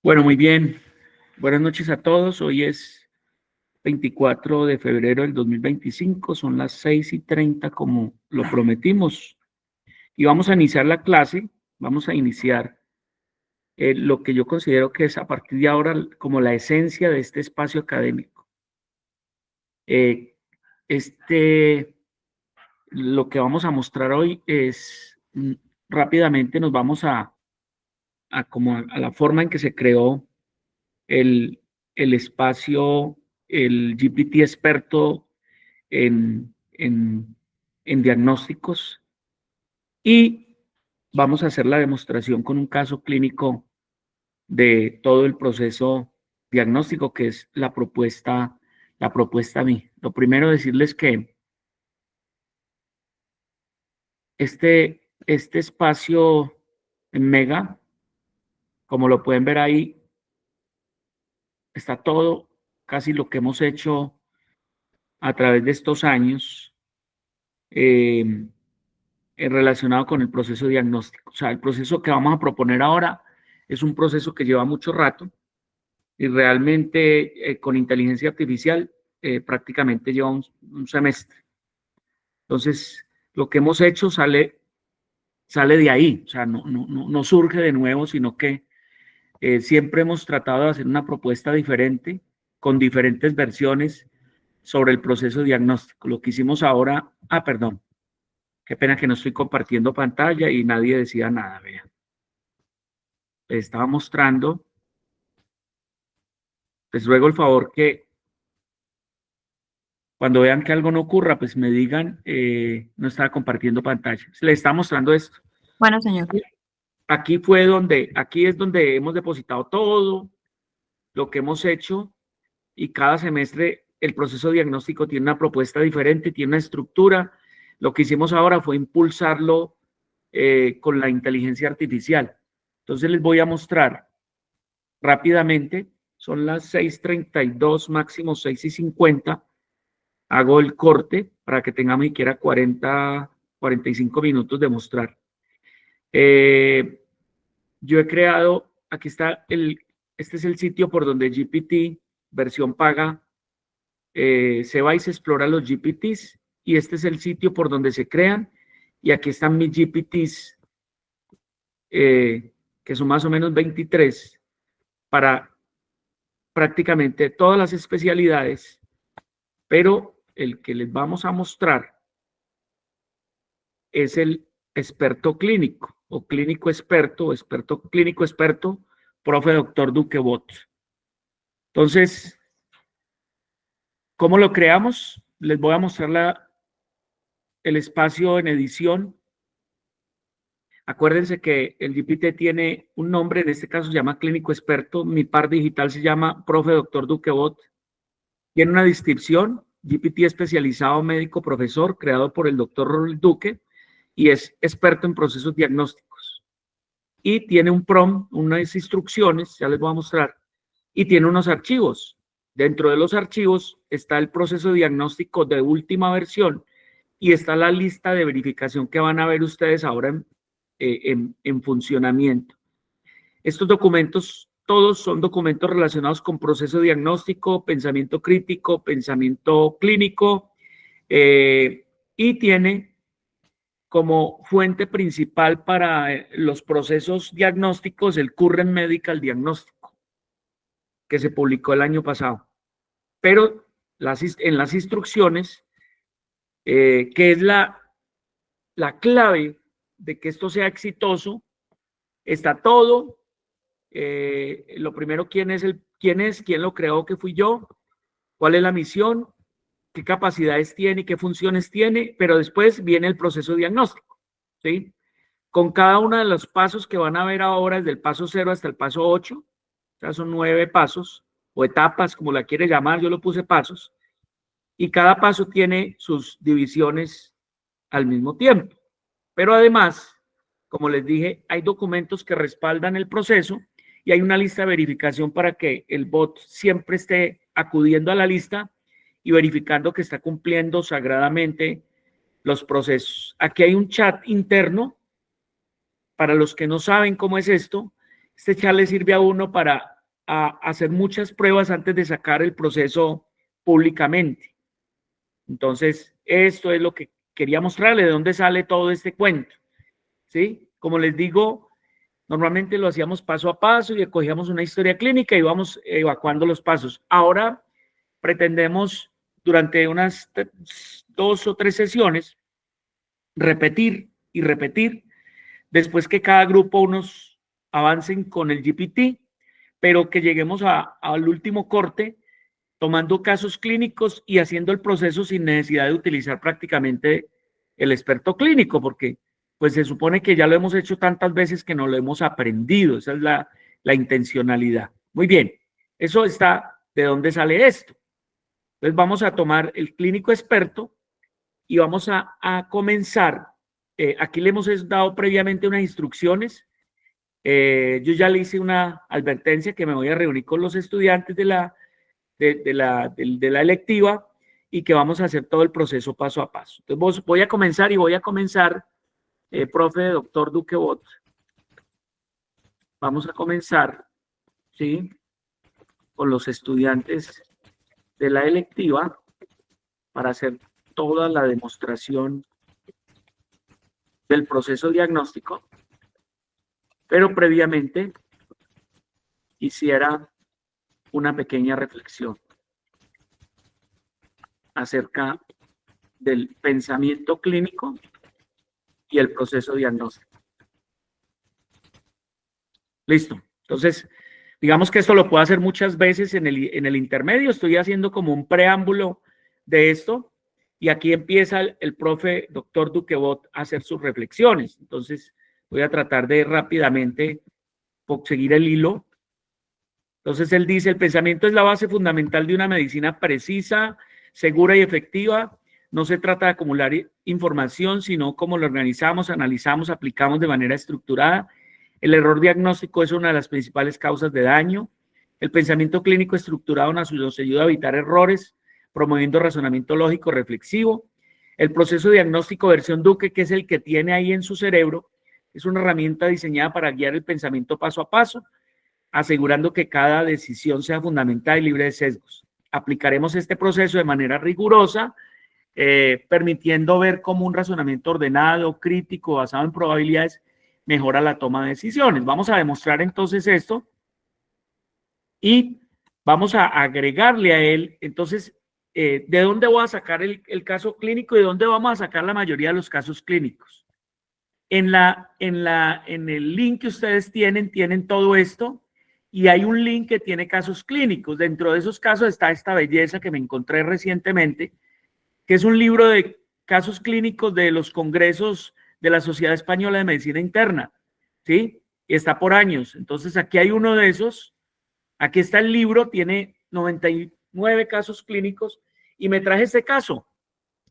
Bueno, muy bien. Buenas noches a todos. Hoy es 24 de febrero del 2025. Son las 6:30 como lo prometimos. Y vamos a iniciar la clase. Vamos a iniciar lo que yo considero que es a partir de ahora como la esencia de este espacio académico. Eh, este, lo que vamos a mostrar hoy es rápidamente nos vamos a la forma en que se creó el, el espacio, el GPT experto en diagnósticos, y vamos a hacer la demostración con un caso clínico de todo el proceso diagnóstico que es la propuesta a mí. Lo primero, decirles que este espacio en Mega, como lo pueden ver ahí, está todo, casi lo que hemos hecho a través de estos años, relacionado con el proceso diagnóstico. O sea, el proceso que vamos a proponer ahora es un proceso que lleva mucho rato y realmente con inteligencia artificial prácticamente lleva un semestre. Entonces, lo que hemos hecho sale de ahí, o sea, no surge de nuevo, sino que siempre hemos tratado de hacer una propuesta diferente, con diferentes versiones sobre el proceso diagnóstico. Lo que hicimos ahora, perdón, qué pena que no estoy compartiendo pantalla y nadie decía nada, vean. Les estaba mostrando. Les ruego el favor que cuando vean que algo no ocurra, pues me digan, no estaba compartiendo pantalla. Les estaba mostrando esto. Bueno, señor. Aquí es donde hemos depositado todo lo que hemos hecho, y cada semestre el proceso diagnóstico tiene una propuesta diferente, tiene una estructura. Lo que hicimos ahora fue impulsarlo con la inteligencia artificial. Entonces les voy a mostrar rápidamente. Son las 6:32, máximo 6:50. Hago el corte para que tengamos siquiera 45 minutos de mostrar. Yo he creado, aquí está este es el sitio por donde GPT, versión paga, se va y se explora los GPTs, y este es el sitio por donde se crean, y aquí están mis GPTs, que son más o menos 23, para prácticamente todas las especialidades, pero el que les vamos a mostrar es el experto clínico o clínico experto o experto clínico experto, profe doctor Duque Bot. Entonces, ¿cómo lo creamos? Les voy a mostrar el espacio en edición. Acuérdense que el GPT tiene un nombre, en este caso se llama clínico experto. Mi par digital se llama profe doctor Duque Bot. Tiene una descripción: GPT especializado médico profesor, creado por el doctor Duque, y es experto en procesos diagnósticos. Y tiene un prompt, unas instrucciones, ya les voy a mostrar, y tiene unos archivos. Dentro de los archivos está el proceso diagnóstico de última versión, y está la lista de verificación que van a ver ustedes ahora en funcionamiento. Estos documentos, todos son documentos relacionados con proceso diagnóstico, pensamiento crítico, pensamiento clínico, y tiene como fuente principal para los procesos diagnósticos el Current Medical Diagnóstico, que se publicó el año pasado. Pero en las instrucciones, que es la clave de que esto sea exitoso, está todo. Lo primero, quién lo creó, que fui yo, cuál es la misión, qué capacidades tiene y qué funciones tiene, pero después viene el proceso diagnóstico, ¿sí? Con cada uno de los pasos que van a ver ahora, desde el paso 0 hasta el paso 8, o sea, son 9 pasos o etapas, como la quiere llamar, yo lo puse pasos, y cada paso tiene sus divisiones al mismo tiempo. Pero además, como les dije, hay documentos que respaldan el proceso y hay una lista de verificación para que el bot siempre esté acudiendo a la lista y verificando que está cumpliendo sagradamente los procesos. Aquí hay un chat interno. Para los que no saben cómo es esto, Este chat le sirve a uno para hacer muchas pruebas antes de sacar el proceso públicamente. Entonces, esto es lo que quería mostrarle, de dónde sale todo este cuento, ¿sí? Como les digo, normalmente lo hacíamos paso a paso y cogíamos una historia clínica y íbamos evacuando los pasos. Ahora pretendemos, durante unas 2 o 3 sesiones, repetir y repetir, después que cada grupo unos avancen con el GPT, pero que lleguemos al último corte tomando casos clínicos y haciendo el proceso sin necesidad de utilizar prácticamente el experto clínico, porque pues se supone que ya lo hemos hecho tantas veces que no lo hemos aprendido. Esa es la intencionalidad. Muy bien, eso está de dónde sale esto. Entonces vamos a tomar el clínico experto y vamos a comenzar. Aquí le hemos dado previamente unas instrucciones. Yo ya le hice una advertencia que me voy a reunir con los estudiantes de la electiva y que vamos a hacer todo el proceso paso a paso. Entonces voy a comenzar, profe, doctor Duquebot. Vamos a comenzar, ¿sí? Con los estudiantes de la electiva para hacer toda la demostración del proceso diagnóstico, pero previamente quisiera una pequeña reflexión acerca del pensamiento clínico y el proceso diagnóstico. Listo. Entonces, digamos que esto lo puedo hacer muchas veces en el intermedio. Estoy haciendo como un preámbulo de esto y aquí empieza el profe doctor Duquebot a hacer sus reflexiones. Entonces, voy a tratar de rápidamente seguir el hilo. Entonces, él dice, el pensamiento es la base fundamental de una medicina precisa, segura y efectiva. No se trata de acumular información, sino cómo lo organizamos, analizamos, aplicamos de manera estructurada. El error diagnóstico es una de las principales causas de daño. El pensamiento clínico estructurado nos ayuda a evitar errores, promoviendo razonamiento lógico reflexivo. El proceso diagnóstico versión Duque, que es el que tiene ahí en su cerebro, es una herramienta diseñada para guiar el pensamiento paso a paso, asegurando que cada decisión sea fundamentada y libre de sesgos. Aplicaremos este proceso de manera rigurosa, permitiendo ver cómo un razonamiento ordenado, crítico, basado en probabilidades, mejora la toma de decisiones. Vamos a demostrar entonces esto y vamos a agregarle a él, entonces, ¿de dónde voy a sacar el caso clínico y de dónde vamos a sacar la mayoría de los casos clínicos? En el link que ustedes tienen todo esto y hay un link que tiene casos clínicos. Dentro de esos casos está esta belleza que me encontré recientemente, que es un libro de casos clínicos de los congresos de la Sociedad Española de Medicina Interna, ¿sí? Y está por años. Entonces, aquí hay uno de esos. Aquí está el libro, tiene 99 casos clínicos y me traje este caso.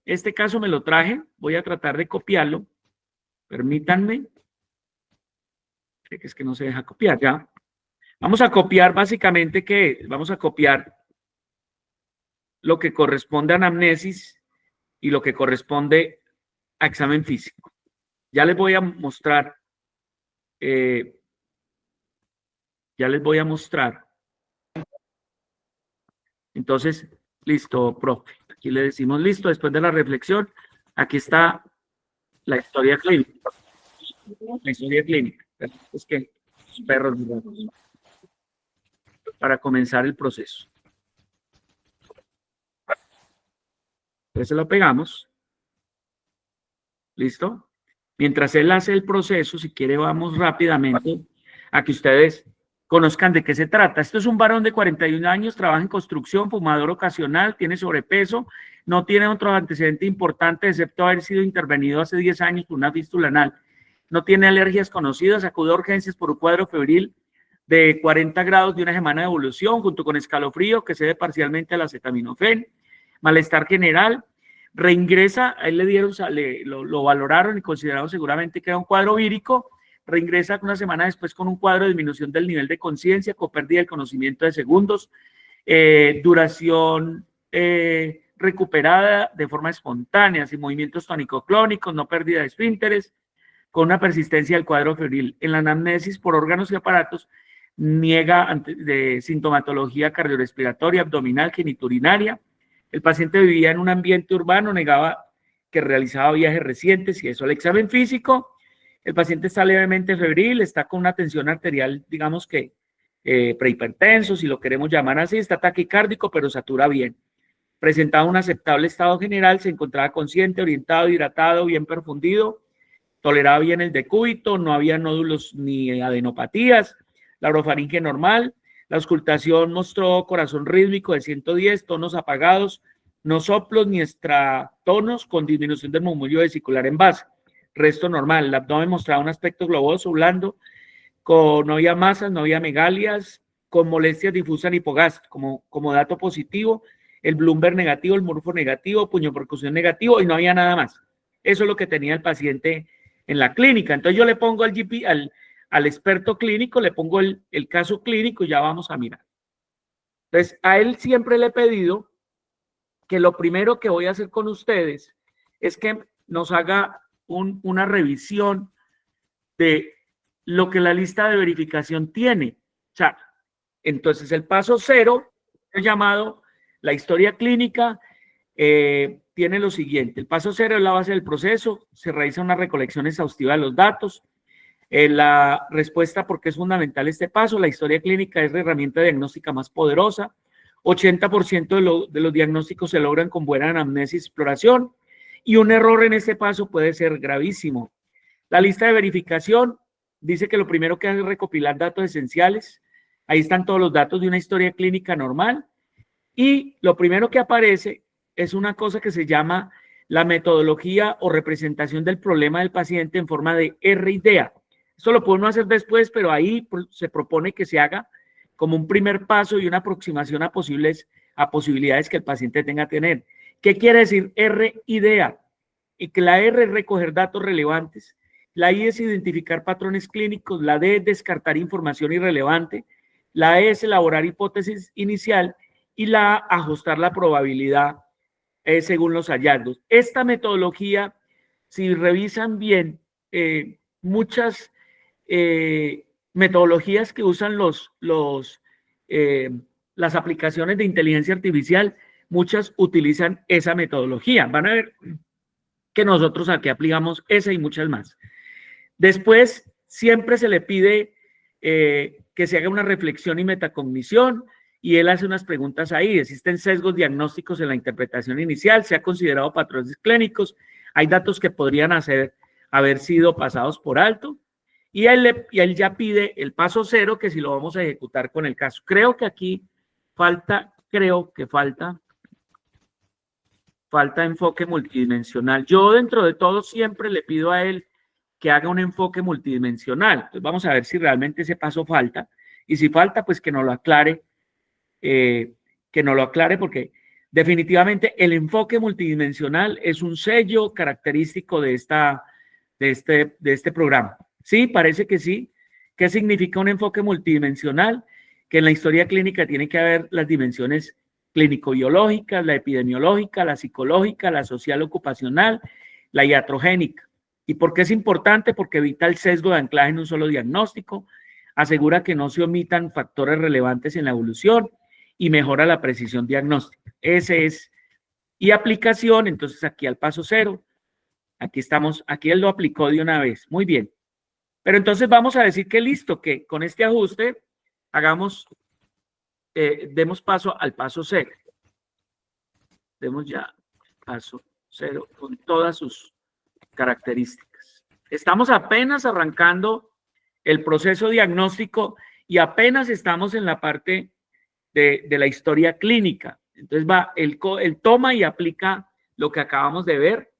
Este caso me lo traje, voy a tratar de copiarlo. Permítanme. Es que no se deja copiar ya. Vamos a copiar básicamente vamos a copiar lo que corresponde a anamnesis y lo que corresponde a examen físico. Ya les voy a mostrar. Entonces, listo, profe. Aquí le decimos listo, después de la reflexión, aquí está la historia clínica. La historia clínica. Es que los perros, para comenzar el proceso. Entonces lo pegamos. ¿Listo? Mientras él hace el proceso, si quiere vamos rápidamente a que ustedes conozcan de qué se trata. Esto es un varón de 41 años, trabaja en construcción, fumador ocasional, tiene sobrepeso, no tiene otro antecedente importante excepto haber sido intervenido hace 10 años por una fístula anal. No tiene alergias conocidas, acudió a urgencias por un cuadro febril de 40 grados de una semana de evolución, junto con escalofrío que cede parcialmente al acetaminofén, malestar general. Reingresa, a él le dieron, lo valoraron y consideraron seguramente que era un cuadro vírico. Reingresa una semana después con un cuadro de disminución del nivel de conciencia, con pérdida del conocimiento de segundos, duración recuperada de forma espontánea, sin movimientos tónico-clónicos, no pérdida de esfínteres, con una persistencia del cuadro febril. En la anamnesis por órganos y aparatos niega de sintomatología cardiorrespiratoria, abdominal, geniturinaria. El paciente vivía en un ambiente urbano, negaba que realizaba viajes recientes y eso. El examen físico, el paciente está levemente febril, está con una tensión arterial, digamos que prehipertenso, si lo queremos llamar así, está taquicárdico, pero satura bien. Presentaba un aceptable estado general, se encontraba consciente, orientado, hidratado, bien perfundido, toleraba bien el decúbito, no había nódulos ni adenopatías, la orofaringe normal, la auscultación mostró corazón rítmico de 110, tonos apagados, no soplos ni extratonos con disminución del murmullo vesicular en base. Resto normal, el abdomen mostraba un aspecto globoso, blando, no había masas, no había megalias, con molestias difusas en hipogástrico, como dato positivo, el Bloomberg negativo, el Murphy negativo, puño-percusión negativo y no había nada más. Eso es lo que tenía el paciente en la clínica. Entonces yo le pongo al GP, al experto clínico, le pongo el caso clínico y ya vamos a mirar. Entonces a él siempre le he pedido que lo primero que voy a hacer con ustedes es que nos haga una revisión de lo que la lista de verificación tiene. O sea, entonces el paso 0 es llamado la historia clínica, tiene lo siguiente. El paso 0 es la base del proceso, se realiza una recolección exhaustiva de los datos. La respuesta, porque es fundamental este paso, la historia clínica es la herramienta diagnóstica más poderosa. 80% de los diagnósticos se logran con buena anamnesis y exploración, y un error en este paso puede ser gravísimo. La lista de verificación dice que lo primero que hace es recopilar datos esenciales. Ahí están todos los datos de una historia clínica normal, y lo primero que aparece es una cosa que se llama la metodología o representación del problema del paciente en forma de R-IDEA. Esto lo puede uno hacer después, pero ahí se propone que se haga como un primer paso y una aproximación a posibilidades que el paciente tenga que tener. ¿Qué quiere decir R-IDEA? Y que la R es recoger datos relevantes, la I es identificar patrones clínicos, la D es descartar información irrelevante, la E es elaborar hipótesis inicial y la A ajustar la probabilidad según los hallazgos. Esta metodología, si revisan bien, muchas metodologías que usan las aplicaciones de inteligencia artificial, muchas utilizan esa metodología. Van a ver que nosotros aquí aplicamos esa y muchas más. Después, siempre se le pide que se haga una reflexión y metacognición, y él hace unas preguntas ahí. ¿Existen sesgos diagnósticos en la interpretación inicial? ¿Se ha considerado patrones clínicos? ¿Hay datos que podrían haber sido pasados por alto? Y él ya pide el paso 0, que si lo vamos a ejecutar con el caso. Creo que aquí falta enfoque multidimensional. Yo dentro de todo siempre le pido a él que haga un enfoque multidimensional. Entonces vamos a ver si realmente ese paso falta, y si falta, pues que nos lo aclare, porque definitivamente el enfoque multidimensional es un sello característico de este programa. Sí, parece que sí. ¿Qué significa un enfoque multidimensional? Que en la historia clínica tiene que haber las dimensiones clínico-biológicas, la epidemiológica, la psicológica, la social ocupacional, la iatrogénica. ¿Y por qué es importante? Porque evita el sesgo de anclaje en un solo diagnóstico, asegura que no se omitan factores relevantes en la evolución y mejora la precisión diagnóstica. Ese es. Y aplicación, entonces aquí al paso 0, aquí estamos, aquí él lo aplicó de una vez. Muy bien. Pero entonces vamos a decir que listo, que con este ajuste demos paso al paso 0. Demos ya paso 0 con todas sus características. Estamos apenas arrancando el proceso diagnóstico y apenas estamos en la parte de la historia clínica. Entonces él toma y aplica lo que acabamos de ver.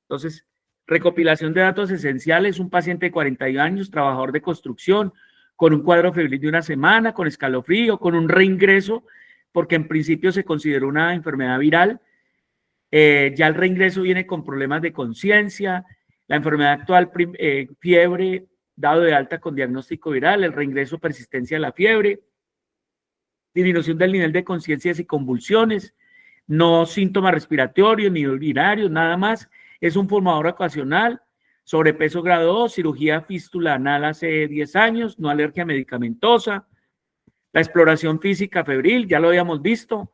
Entonces, recopilación de datos esenciales: un paciente de 41 años, trabajador de construcción, con un cuadro febril de una semana, con escalofrío, con un reingreso, porque en principio se consideró una enfermedad viral. Ya el reingreso viene con problemas de conciencia, la enfermedad actual, fiebre, dado de alta con diagnóstico viral, el reingreso, persistencia de la fiebre, disminución del nivel de conciencia y convulsiones, no síntomas respiratorios ni urinarios, nada más. Es un formador ocasional, sobrepeso grado 2, cirugía fístula anal hace 10 años, no alergia medicamentosa, la exploración física febril, ya lo habíamos visto,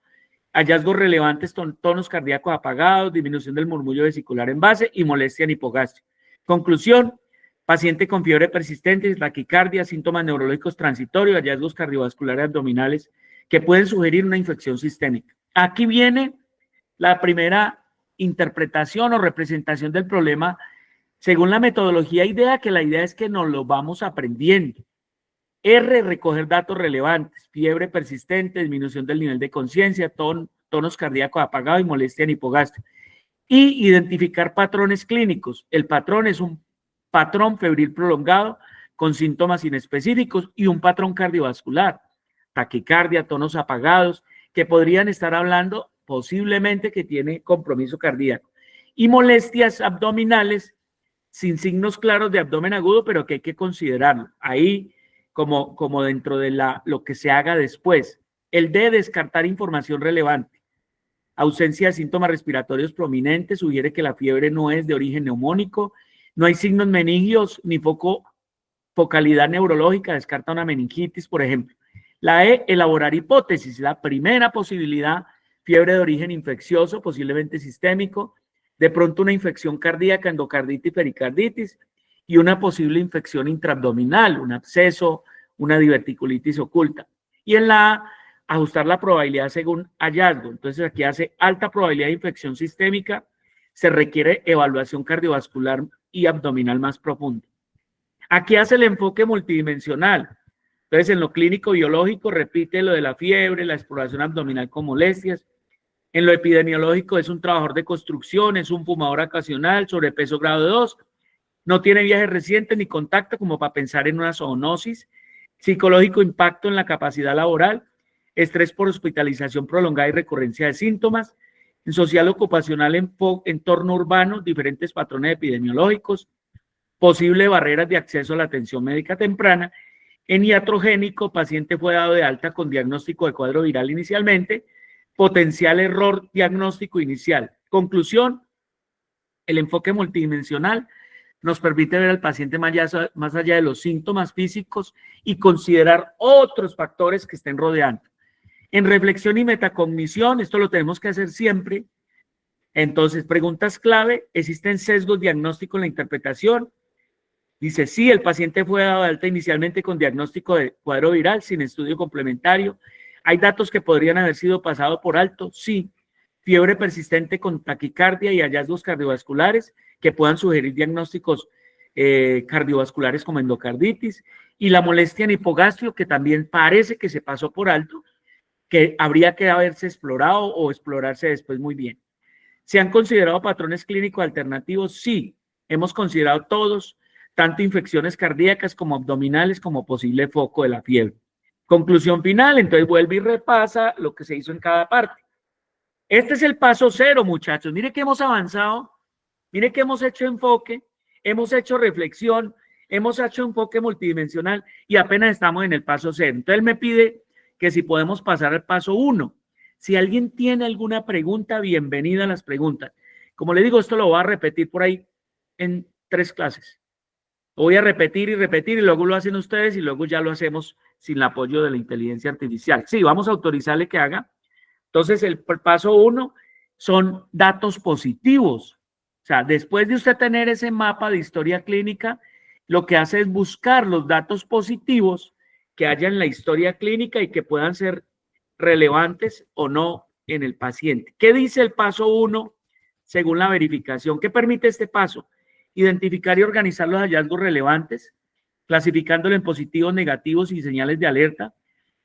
hallazgos relevantes, tonos cardíacos apagados, disminución del murmullo vesicular en base y molestia en hipogastria. Conclusión, paciente con fiebre persistente, taquicardia, síntomas neurológicos transitorios, hallazgos cardiovasculares abdominales que pueden sugerir una infección sistémica. Aquí viene la primera interpretación o representación del problema según la metodología IDEA, que la idea es que nos lo vamos aprendiendo. R, recoger datos relevantes, fiebre persistente, disminución del nivel de conciencia, tonos cardíacos apagados y molestia en hipogastria. Y identificar patrones clínicos. El patrón es un patrón febril prolongado con síntomas inespecíficos y un patrón cardiovascular, taquicardia, tonos apagados, que podrían estar hablando posiblemente que tiene compromiso cardíaco. Y molestias abdominales sin signos claros de abdomen agudo, pero que hay que considerarlo. Ahí como dentro de lo que se haga después. El D, descartar información relevante. Ausencia de síntomas respiratorios prominentes, sugiere que la fiebre no es de origen neumónico, no hay signos meningios ni focalidad neurológica, descarta una meningitis, por ejemplo. La E, elaborar hipótesis, la primera posibilidad, fiebre de origen infeccioso, posiblemente sistémico, de pronto una infección cardíaca, endocarditis, pericarditis, y una posible infección intraabdominal, un absceso, una diverticulitis oculta. Y en la A, ajustar la probabilidad según hallazgo. Entonces aquí hace alta probabilidad de infección sistémica, se requiere evaluación cardiovascular y abdominal más profunda. Aquí hace el enfoque multidimensional. Entonces en lo clínico biológico repite lo de la fiebre, la exploración abdominal con molestias. En lo epidemiológico es un trabajador de construcción, es un fumador ocasional, sobrepeso grado 2, no tiene viajes recientes ni contacto como para pensar en una zoonosis. Psicológico, impacto en la capacidad laboral, estrés por hospitalización prolongada y recurrencia de síntomas. En social ocupacional, entorno urbano, diferentes patrones epidemiológicos, posible barreras de acceso a la atención médica temprana. En iatrogénico, paciente fue dado de alta con diagnóstico de cuadro viral inicialmente, potencial error diagnóstico inicial. Conclusión, el enfoque multidimensional nos permite ver al paciente más allá de los síntomas físicos y considerar otros factores que estén rodeando. En reflexión y metacognición, esto lo tenemos que hacer siempre. Entonces, preguntas clave, ¿existen sesgos diagnósticos en la interpretación? Dice, sí, el paciente fue dado de alta inicialmente con diagnóstico de cuadro viral sin estudio complementario. ¿Hay datos que podrían haber sido pasados por alto? Sí. Fiebre persistente con taquicardia y hallazgos cardiovasculares que puedan sugerir diagnósticos cardiovasculares como endocarditis, y la molestia en hipogastrio, que también parece que se pasó por alto, que habría que haberse explorado o explorarse después muy bien. ¿Se han considerado patrones clínicos alternativos? Sí, hemos considerado todos, tanto infecciones cardíacas como abdominales como posible foco de la fiebre. Conclusión final, entonces vuelve y repasa lo que se hizo en cada parte. Este es el paso 0, muchachos. Mire que hemos avanzado, mire que hemos hecho enfoque, hemos hecho reflexión, hemos hecho enfoque multidimensional y apenas estamos en el paso 0. Entonces él me pide que si podemos pasar al paso 1. Si alguien tiene alguna pregunta, bienvenida a las preguntas. Como le digo, esto lo voy a repetir por ahí en 3 clases. Lo voy a repetir y luego lo hacen ustedes y luego ya lo hacemos sin el apoyo de la inteligencia artificial. Sí, vamos a autorizarle que haga. Entonces, el paso 1 son datos positivos. O sea, después de usted tener ese mapa de historia clínica, lo que hace es buscar los datos positivos que haya en la historia clínica y que puedan ser relevantes o no en el paciente. ¿Qué dice el paso 1 según la verificación? ¿Qué permite este paso? Identificar y organizar los hallazgos relevantes, clasificándolo en positivos, negativos y señales de alerta.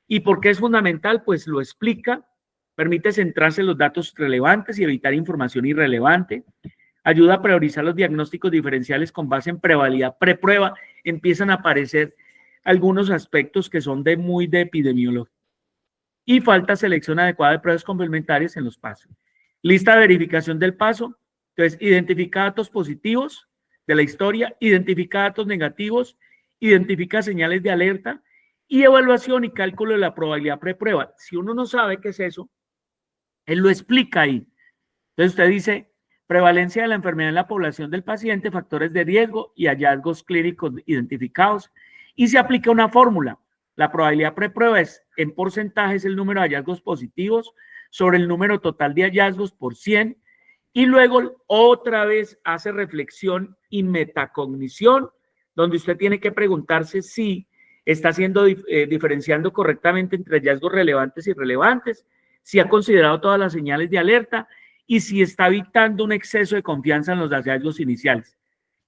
¿Y por qué es fundamental? Pues lo explica. Permite centrarse en los datos relevantes y evitar información irrelevante. Ayuda a priorizar los diagnósticos diferenciales con base en prevalidad preprueba. Empiezan a aparecer algunos aspectos que son de epidemiología. Y falta selección adecuada de pruebas complementarias en los pasos. Lista de verificación del paso. Entonces, identifica datos positivos de la historia, identifica datos negativos, identifica señales de alerta y evaluación y cálculo de la probabilidad preprueba. Si uno no sabe qué es eso, él lo explica ahí. Entonces usted dice, Prevalencia de la enfermedad en la población del paciente, factores de riesgo y hallazgos clínicos identificados. Y se aplica una fórmula. La probabilidad preprueba es, en porcentajes, el número de hallazgos positivos sobre el número total de hallazgos por 100. Y luego otra vez hace reflexión y metacognición, donde usted tiene que preguntarse si está diferenciando correctamente entre hallazgos relevantes y irrelevantes, si ha considerado todas las señales de alerta y si está evitando un exceso de confianza en los hallazgos iniciales.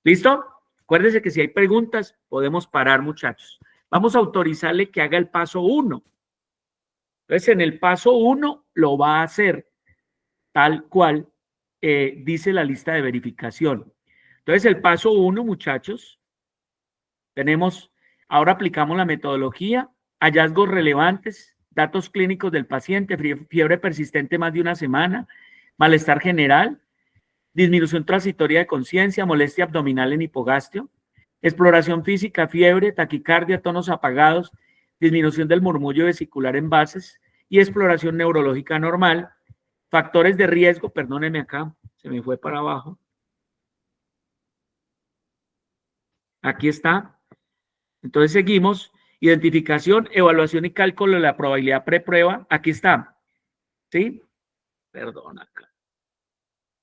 ¿Listo? Acuérdense que si hay preguntas, podemos parar, muchachos. Vamos a autorizarle que haga el paso 1. Entonces, en el paso 1 lo va a hacer tal cual dice la lista de verificación. Entonces, el paso 1, muchachos, ahora aplicamos la metodología, hallazgos relevantes, datos clínicos del paciente, fiebre persistente más de una semana, malestar general, disminución transitoria de conciencia, molestia abdominal en hipogastrio, exploración física, fiebre, taquicardia, tonos apagados, disminución del murmullo vesicular en bases y exploración neurológica normal, factores de riesgo, perdónenme acá, se me fue para abajo. Aquí está. Entonces seguimos. Identificación, evaluación y cálculo de la probabilidad preprueba. Aquí está. ¿Sí? Perdón, acá.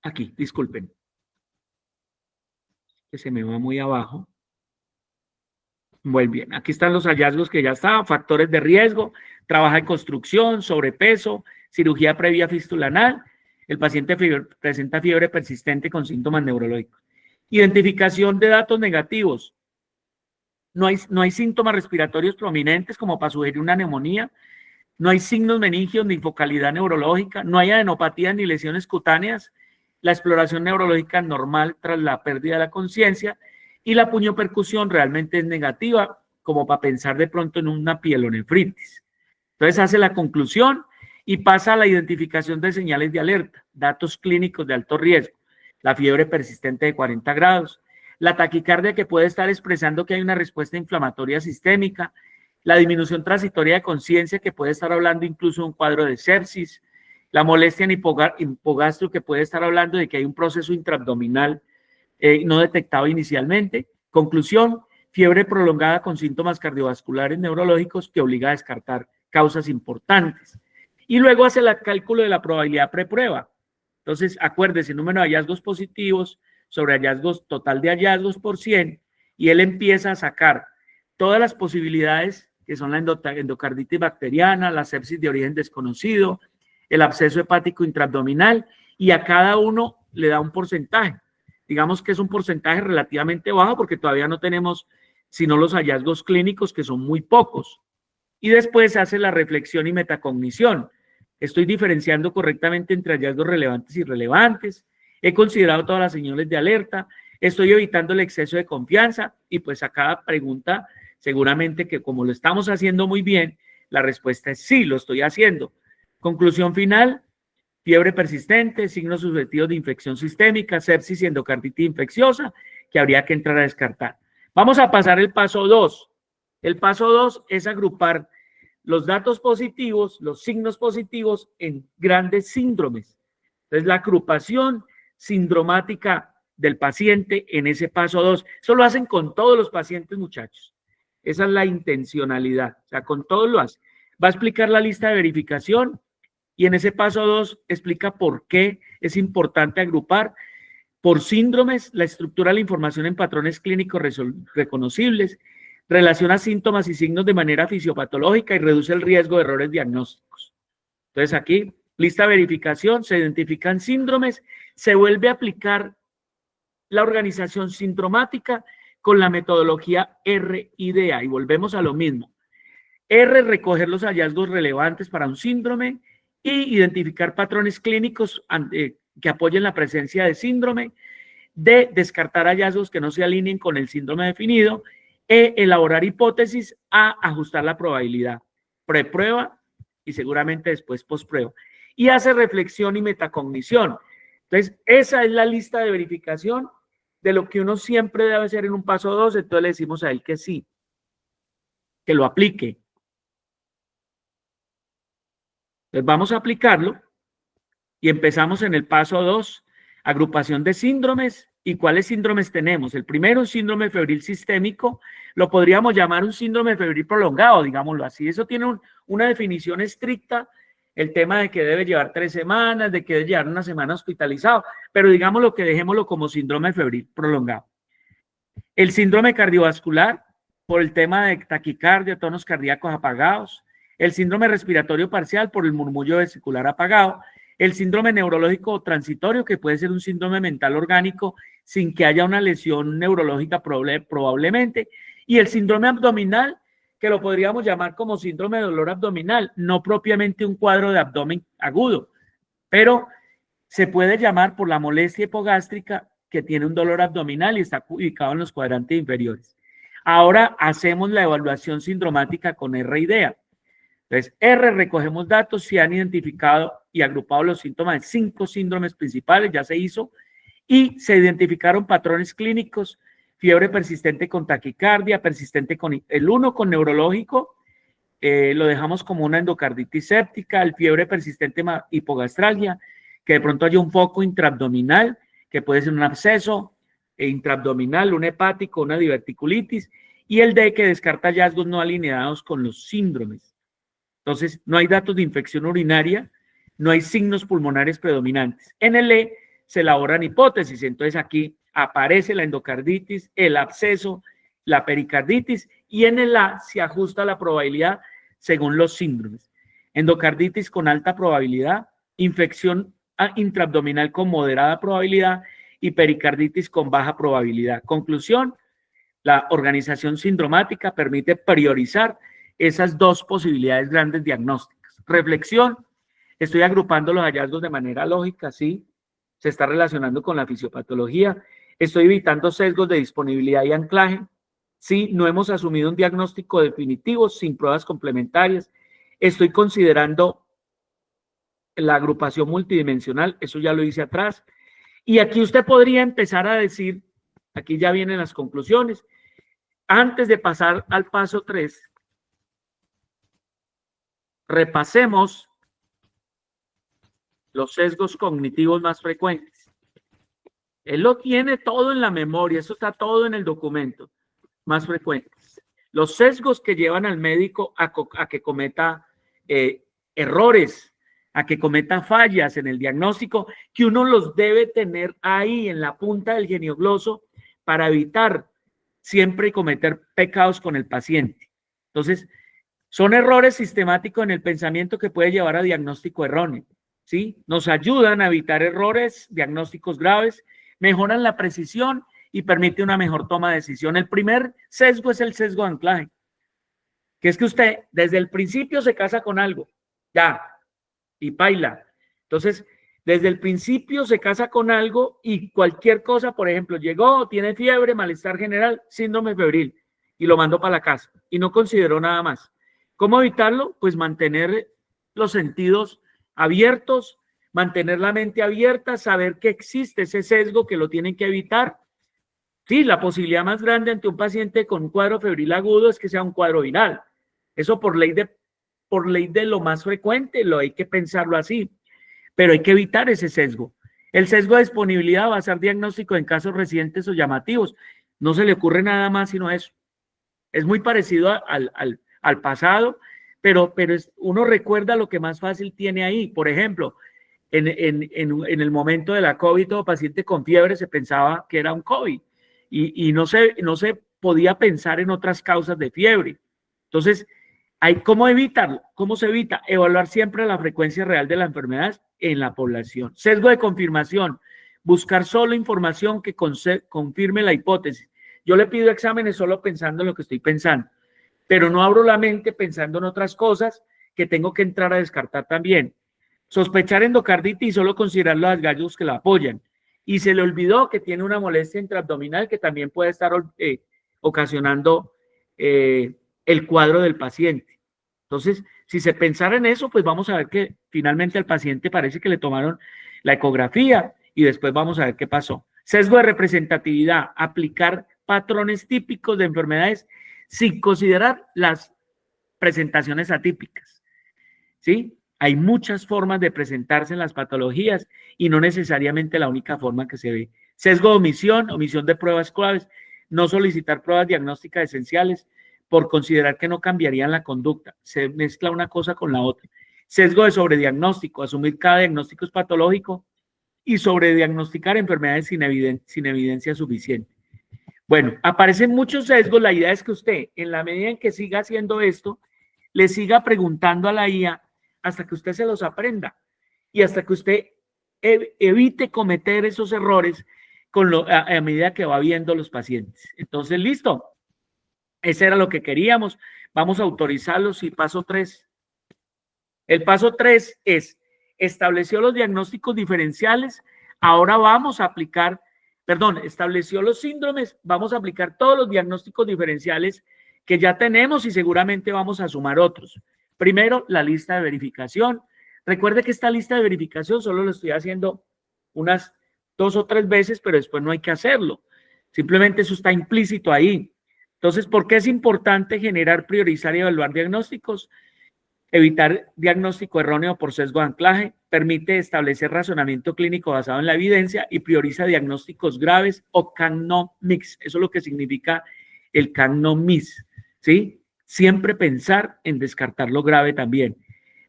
Aquí, disculpen. Que se me va muy abajo. Muy bien. Aquí están los hallazgos que ya estaban. Factores de riesgo, trabaja en construcción, sobrepeso, cirugía previa fístula anal. El paciente presenta fiebre persistente con síntomas neurológicos. Identificación de datos negativos. No hay síntomas respiratorios prominentes como para sugerir una neumonía. No hay signos meningios ni focalidad neurológica. No hay adenopatía ni lesiones cutáneas. La exploración neurológica es normal tras la pérdida de la conciencia. Y la puñopercusión realmente es negativa, como para pensar de pronto en una pielonefritis. Entonces hace la conclusión y pasa a la identificación de señales de alerta, datos clínicos de alto riesgo, la fiebre persistente de 40 grados, la taquicardia que puede estar expresando que hay una respuesta inflamatoria sistémica, la disminución transitoria de conciencia que puede estar hablando incluso de un cuadro de sepsis, la molestia en hipogastrio que puede estar hablando de que hay un proceso intraabdominal no detectado inicialmente. Conclusión, fiebre prolongada con síntomas cardiovasculares neurológicos que obliga a descartar causas importantes. Y luego hace el cálculo de la probabilidad preprueba. Entonces, acuérdese, número de hallazgos positivos sobre hallazgos total de hallazgos por 100, y él empieza a sacar todas las posibilidades que son la endocarditis bacteriana, la sepsis de origen desconocido, el absceso hepático intraabdominal, y a cada uno le da un porcentaje. Digamos que es un porcentaje relativamente bajo porque todavía no tenemos sino los hallazgos clínicos, que son muy pocos. Y después hace la reflexión y metacognición. Estoy diferenciando correctamente entre hallazgos relevantes y irrelevantes. He considerado todas las señales de alerta. Estoy evitando el exceso de confianza. Y pues a cada pregunta, seguramente que como lo estamos haciendo muy bien, la respuesta es sí, lo estoy haciendo. Conclusión final. Fiebre persistente, signos sucesivos de infección sistémica, sepsis y endocarditis infecciosa, que habría que entrar a descartar. Vamos a pasar el paso 2. El paso 2 es agrupar los datos positivos, los signos positivos en grandes síndromes. Entonces, la agrupación sindromática del paciente en ese paso 2. Eso lo hacen con todos los pacientes, muchachos. Esa es la intencionalidad. O sea, con todos lo hacen. Va a explicar la lista de verificación. Y en ese paso 2 explica por qué es importante agrupar por síndromes la estructura de la información en patrones clínicos reconocibles, relaciona síntomas y signos de manera fisiopatológica y reduce el riesgo de errores diagnósticos. Entonces aquí, lista de verificación, se identifican síndromes, se vuelve a aplicar la organización sindromática con la metodología RIDEA y volvemos a lo mismo. R, recoger los hallazgos relevantes para un síndrome, y identificar patrones clínicos que apoyen la presencia de síndrome. D, descartar hallazgos que no se alineen con el síndrome definido. E, elaborar hipótesis. A, ajustar la probabilidad. Preprueba y seguramente después posprueba. Y hace reflexión y metacognición. Entonces, esa es la lista de verificación de lo que uno siempre debe hacer en un paso 2. Entonces le decimos a él que sí, que lo aplique. Entonces vamos a aplicarlo y empezamos en el paso 2 Agrupación de síndromes. ¿Y cuáles síndromes tenemos? El primero, un síndrome febril sistémico, lo podríamos llamar un síndrome febril prolongado, digámoslo así. Eso tiene una definición estricta, el tema de que debe llevar 3 semanas, de que debe llevar una semana hospitalizado, pero digámoslo que dejémoslo como síndrome febril prolongado. El síndrome cardiovascular, por el tema de taquicardia, tonos cardíacos apagados. El síndrome respiratorio parcial, por el murmullo vesicular apagado. El síndrome neurológico transitorio, que puede ser un síndrome mental orgánico sin que haya una lesión neurológica probablemente. Y el síndrome abdominal, que lo podríamos llamar como síndrome de dolor abdominal, no propiamente un cuadro de abdomen agudo, pero se puede llamar por la molestia hipogástrica que tiene un dolor abdominal y está ubicado en los cuadrantes inferiores. Ahora hacemos la evaluación sindromática con R y DEA. Entonces, R, recogemos datos, se han identificado y agrupado los síntomas de 5 síndromes principales, ya se hizo, y se identificaron patrones clínicos, fiebre persistente con taquicardia, persistente con el 1 con neurológico, lo dejamos como una endocarditis séptica, el fiebre persistente hipogastralgia, que de pronto haya un foco intraabdominal, que puede ser un absceso intraabdominal, un hepático, una diverticulitis, y el D, que descarta hallazgos no alineados con los síndromes. Entonces, no hay datos de infección urinaria, no hay signos pulmonares predominantes. En el E se elaboran hipótesis, entonces aquí aparece la endocarditis, el absceso, la pericarditis, y en el A se ajusta la probabilidad según los síndromes. Endocarditis con alta probabilidad, infección intraabdominal con moderada probabilidad y pericarditis con baja probabilidad. Conclusión, la organización sindromática permite priorizar esas 2 posibilidades grandes diagnósticas. Reflexión, estoy agrupando los hallazgos de manera lógica, sí, se está relacionando con la fisiopatología, estoy evitando sesgos de disponibilidad y anclaje, sí, no hemos asumido un diagnóstico definitivo sin pruebas complementarias, estoy considerando la agrupación multidimensional, eso ya lo hice atrás, y aquí usted podría empezar a decir, aquí ya vienen las conclusiones, antes de pasar al paso 3, repasemos los sesgos cognitivos más frecuentes. Él lo tiene todo en la memoria, eso está todo en el documento, más frecuentes. Los sesgos que llevan al médico a que cometa errores, a que cometa fallas en el diagnóstico, que uno los debe tener ahí en la punta del geniogloso para evitar siempre cometer pecados con el paciente. Entonces, son errores sistemáticos en el pensamiento que puede llevar a diagnóstico erróneo, ¿sí? Nos ayudan a evitar errores, diagnósticos graves, mejoran la precisión y permite una mejor toma de decisión. El primer sesgo es el sesgo de anclaje, que es que usted desde el principio se casa con algo, ya, y baila. Entonces, desde el principio se casa con algo y cualquier cosa, por ejemplo, llegó, tiene fiebre, malestar general, síndrome febril, y lo mandó para la casa y no consideró nada más. ¿Cómo evitarlo? Pues mantener los sentidos abiertos, mantener la mente abierta, saber que existe ese sesgo que lo tienen que evitar. Sí, la posibilidad más grande ante un paciente con un cuadro febril agudo es que sea un cuadro viral. Eso por ley de lo más frecuente, lo hay que pensarlo así, pero hay que evitar ese sesgo. El sesgo de disponibilidad va a ser diagnóstico en casos recientes o llamativos. No se le ocurre nada más sino eso. Es muy parecido al pasado, pero uno recuerda lo que más fácil tiene ahí. Por ejemplo, en el momento de la COVID, todo paciente con fiebre se pensaba que era un COVID y no se podía pensar en otras causas de fiebre. Entonces, ¿cómo evitarlo? ¿Cómo se evita? Evaluar siempre la frecuencia real de la enfermedad en la población. Sesgo de confirmación. Buscar solo información que confirme la hipótesis. Yo le pido exámenes solo pensando en lo que estoy pensando, pero no abro la mente pensando en otras cosas que tengo que entrar a descartar también. Sospechar endocarditis y solo considerar los gallos que la apoyan. Y se le olvidó que tiene una molestia intraabdominal que también puede estar ocasionando el cuadro del paciente. Entonces, si se pensara en eso, pues vamos a ver que finalmente al paciente parece que le tomaron la ecografía y después vamos a ver qué pasó. Sesgo de representatividad, aplicar patrones típicos de enfermedades sin considerar las presentaciones atípicas, ¿sí? Hay muchas formas de presentarse en las patologías y no necesariamente la única forma que se ve. Sesgo de omisión, omisión de pruebas claves, no solicitar pruebas diagnósticas esenciales por considerar que no cambiarían la conducta. Se mezcla una cosa con la otra. Sesgo de sobrediagnóstico, asumir cada diagnóstico es patológico y sobrediagnosticar enfermedades sin evidencia suficiente. Bueno, aparecen muchos sesgos. La idea es que usted, en la medida en que siga haciendo esto, le siga preguntando a la IA hasta que usted se los aprenda y hasta que usted evite cometer esos errores a medida que va viendo los pacientes. Entonces, listo. Ese era lo que queríamos. Vamos a autorizarlos. Y paso 3. El paso 3 es, estableció los diagnósticos diferenciales. Ahora vamos a aplicar, estableció los síndromes. Vamos a aplicar todos los diagnósticos diferenciales que ya tenemos y seguramente vamos a sumar otros. Primero, la lista de verificación. Recuerde que esta lista de verificación solo lo estoy haciendo unas 2 o 3 veces, pero después no hay que hacerlo. Simplemente eso está implícito ahí. Entonces, ¿por qué es importante generar, priorizar y evaluar diagnósticos? Evitar diagnóstico erróneo por sesgo de anclaje, permite establecer razonamiento clínico basado en la evidencia y prioriza diagnósticos graves o CAN-NO-MIX. Eso es lo que significa el CAN-NO-MIX, ¿sí? Siempre pensar en descartar lo grave también.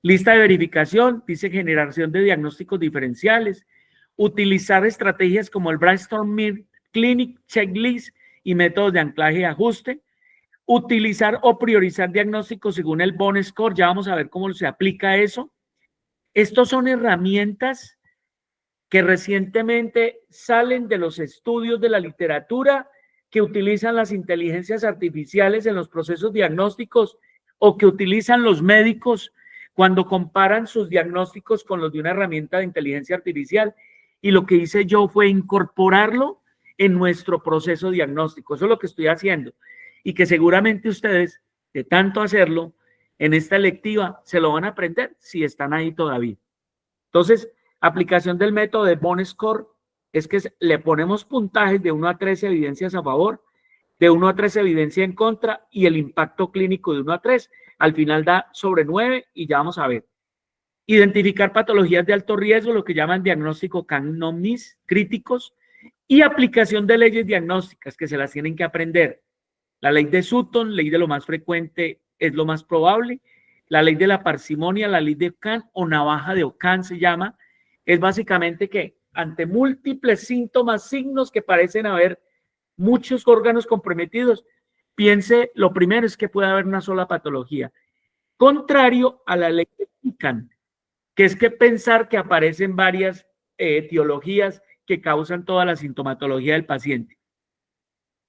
Lista de verificación, dice generación de diagnósticos diferenciales, utilizar estrategias como el Brainstorm Clinic Checklist y métodos de anclaje y ajuste, utilizar o priorizar diagnósticos según el Bone Score. Ya vamos a ver cómo se aplica eso. Estos son herramientas que recientemente salen de los estudios de la literatura que utilizan las inteligencias artificiales en los procesos diagnósticos o que utilizan los médicos cuando comparan sus diagnósticos con los de una herramienta de inteligencia artificial. Y lo que hice yo fue incorporarlo en nuestro proceso diagnóstico. Eso es lo que estoy haciendo. Y que seguramente ustedes, de tanto hacerlo, en esta electiva se lo van a aprender si están ahí todavía. Entonces, aplicación del método de Bone Score es que le ponemos puntajes de 1 a 3 evidencias a favor, de 1 a 3 evidencia en contra y el impacto clínico de 1 a 3. Al final da sobre 9 y ya vamos a ver. Identificar patologías de alto riesgo, lo que llaman diagnóstico CAN-NO-MIS, críticos, y aplicación de leyes diagnósticas que se las tienen que aprender. La ley de Sutton, ley de lo más frecuente es lo más probable. La ley de la parsimonia, la ley de Ockham o navaja de Ockham se llama, es básicamente que ante múltiples síntomas, signos que parecen haber muchos órganos comprometidos, piense, lo primero es que puede haber una sola patología. Contrario a la ley de Ockham, que es que pensar que aparecen varias etiologías que causan toda la sintomatología del paciente.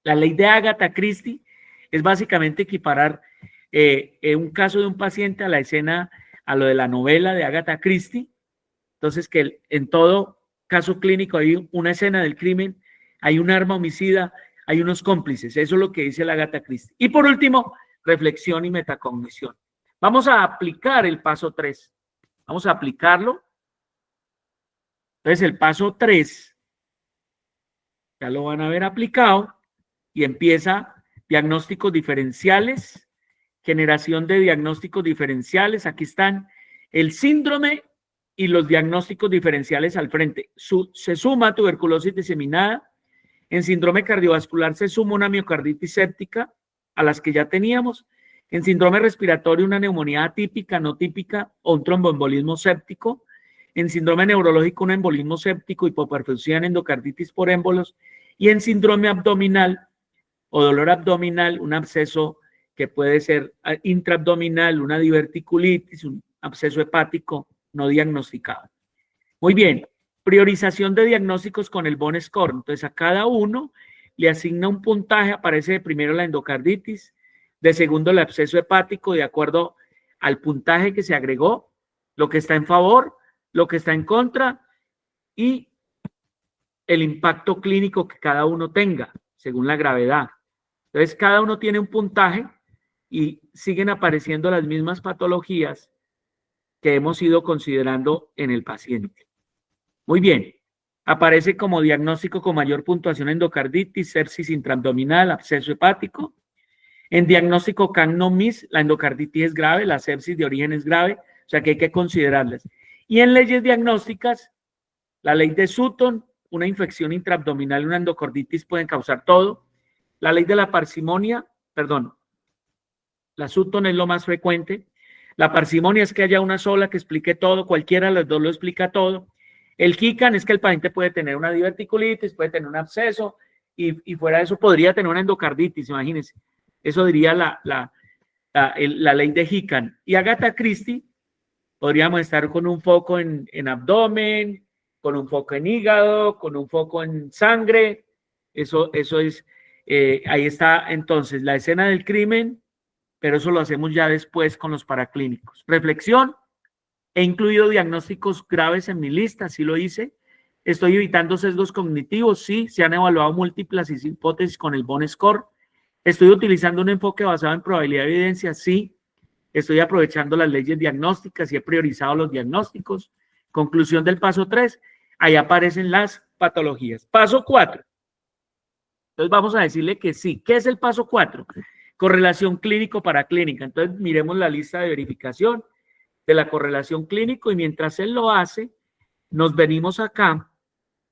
La ley de Agatha Christie es básicamente equiparar un caso de un paciente a la escena, a lo de la novela de Agatha Christie. Entonces, que en todo caso clínico hay una escena del crimen, hay un arma homicida, hay unos cómplices. Eso es lo que dice la Agatha Christie. Y por último, reflexión y metacognición. Vamos a aplicar el paso 3. Vamos a aplicarlo. Entonces, el paso 3, ya lo van a ver aplicado y empieza diagnósticos diferenciales, generación de diagnósticos diferenciales. Aquí están el síndrome y los diagnósticos diferenciales al frente. Se suma tuberculosis diseminada. En síndrome cardiovascular se suma una miocarditis séptica a las que ya teníamos. En síndrome respiratorio una neumonía atípica, no típica o un tromboembolismo séptico. En síndrome neurológico un embolismo séptico, hipoperfusión, endocarditis por émbolos. Y en síndrome abdominal o dolor abdominal, un absceso que puede ser intraabdominal, una diverticulitis, un absceso hepático no diagnosticado. Muy bien, priorización de diagnósticos con el Bone Score. Entonces, a cada uno le asigna un puntaje, aparece de primero la endocarditis, de segundo el absceso hepático, de acuerdo al puntaje que se agregó, lo que está en favor, lo que está en contra y el impacto clínico que cada uno tenga, según la gravedad. Entonces, cada uno tiene un puntaje y siguen apareciendo las mismas patologías que hemos ido considerando en el paciente. Muy bien. Aparece como diagnóstico con mayor puntuación endocarditis, sepsis intraabdominal, absceso hepático. En diagnóstico CAN-NO-MIS, la endocarditis es grave, la sepsis de origen es grave, O sea que hay que considerarlas. Y en leyes diagnósticas, la ley de Sutton, una infección intraabdominal y una endocarditis pueden causar todo. La ley de la parsimonia, perdón, la Sutton es lo más frecuente. La parsimonia es que haya una sola que explique todo, cualquiera de las dos lo explica todo. El Hican es que el paciente puede tener una diverticulitis, puede tener un absceso y fuera de eso podría tener una endocarditis, imagínense. Eso diría la ley de Hican. Y Agatha Christie, podríamos estar con un foco en abdomen, con un foco en hígado, con un foco en sangre. Eso es, ahí está entonces la escena del crimen, pero eso lo hacemos ya después con los paraclínicos. Reflexión, he incluido diagnósticos graves en mi lista, sí lo hice. Estoy evitando sesgos cognitivos, sí, se han evaluado múltiples hipótesis con el Bone Score. Estoy utilizando un enfoque basado en probabilidad de evidencia, sí. Estoy aprovechando las leyes diagnósticas y he priorizado los diagnósticos. Conclusión del paso 3, ahí aparecen las patologías. Paso 4. Entonces vamos a decirle que sí. ¿Qué es el paso 4? Correlación clínico-paraclínica. Entonces miremos la lista de verificación de la correlación clínico y mientras él lo hace, nos venimos acá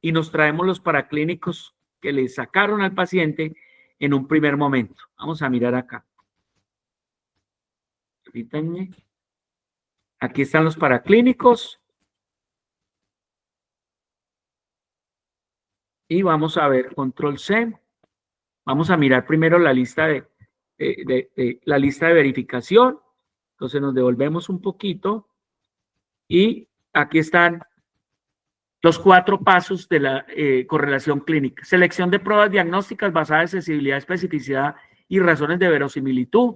y nos traemos los paraclínicos que le sacaron al paciente en un primer momento. Vamos a mirar acá. Permítanme. Aquí están los paraclínicos. Y vamos a ver control C. Vamos a mirar primero la lista la lista de verificación. Entonces nos devolvemos un poquito. Y aquí están los 4 pasos de la correlación clínica. Selección de pruebas diagnósticas basadas en sensibilidad, especificidad y razones de verosimilitud.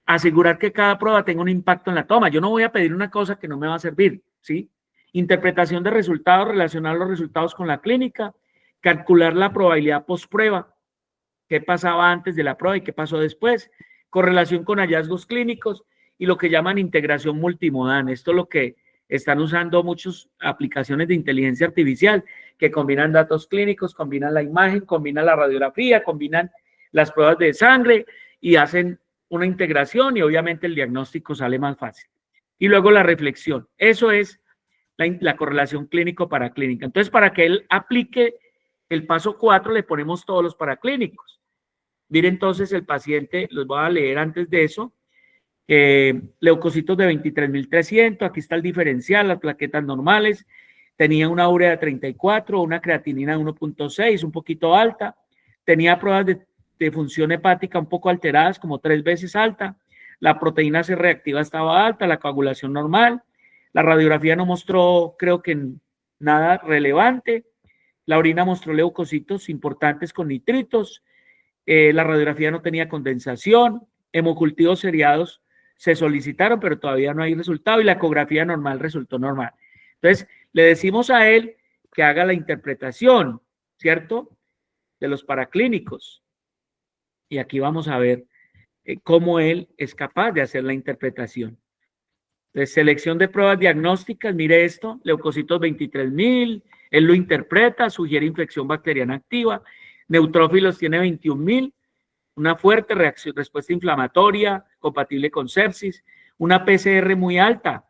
Asegurar que cada prueba tenga un impacto en la toma. Yo no voy a pedir una cosa que no me va a servir, ¿sí? Interpretación de resultados, relacionar los resultados con la clínica, calcular la probabilidad post-prueba, qué pasaba antes de la prueba y qué pasó después, correlación con hallazgos clínicos y lo que llaman integración multimodal. Esto es lo que están usando muchas aplicaciones de inteligencia artificial que combinan datos clínicos, combinan la imagen, combinan la radiografía, combinan las pruebas de sangre y hacen una integración y obviamente el diagnóstico sale más fácil. Y luego la reflexión. Eso es la correlación clínico-paraclínica. Entonces, para que él aplique el paso 4, le ponemos todos los paraclínicos. Mire entonces el paciente, los voy a leer antes de eso. Leucocitos de 23.300, aquí está el diferencial, las plaquetas normales. Tenía una urea de 34, una creatinina de 1.6, un poquito alta. Tenía pruebas de función hepática un poco alteradas, como 3 veces alta. La proteína C reactiva estaba alta, la coagulación normal. La radiografía no mostró, creo que nada relevante. La orina mostró leucocitos importantes con nitritos. La radiografía no tenía condensación. Hemocultivos seriados se solicitaron, pero todavía no hay resultado. Y la ecografía normal resultó normal. Entonces, le decimos a él que haga la interpretación, ¿cierto? De los paraclínicos. Y aquí vamos a ver cómo él es capaz de hacer la interpretación. Entonces, selección de pruebas diagnósticas, mire esto, leucocitos 23.000, él lo interpreta, sugiere infección bacteriana activa, neutrófilos tiene 21.000, una fuerte respuesta inflamatoria, compatible con sepsis, una PCR muy alta,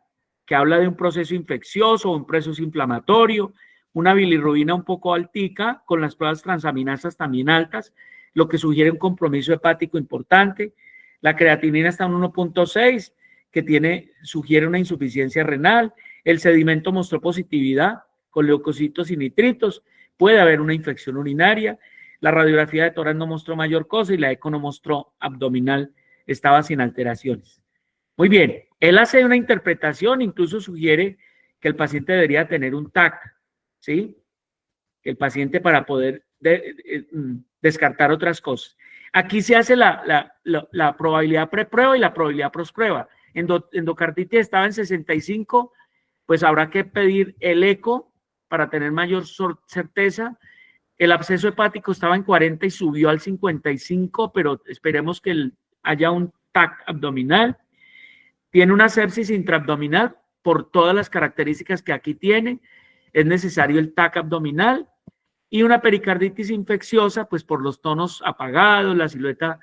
que habla de un proceso infeccioso, un proceso inflamatorio, una bilirrubina un poco altica, con las pruebas transaminasas también altas, lo que sugiere un compromiso hepático importante. La creatinina está en 1.6, que sugiere una insuficiencia renal. El sedimento mostró positividad con leucocitos y nitritos. Puede haber una infección urinaria. La radiografía de tórax no mostró mayor cosa y la eco no mostró abdominal, estaba sin alteraciones. Muy bien, él hace una interpretación, incluso sugiere que el paciente debería tener un TAC, ¿sí? Que el paciente para poder descartar otras cosas. Aquí se hace la probabilidad preprueba y la probabilidad posprueba. Endocarditis estaba en 65, pues habrá que pedir el eco para tener mayor certeza. El absceso hepático estaba en 40 y subió al 55, pero esperemos que haya un TAC abdominal. Tiene una sepsis intraabdominal por todas las características que aquí tiene. Es necesario el TAC abdominal. Y una pericarditis infecciosa, pues por los tonos apagados, la silueta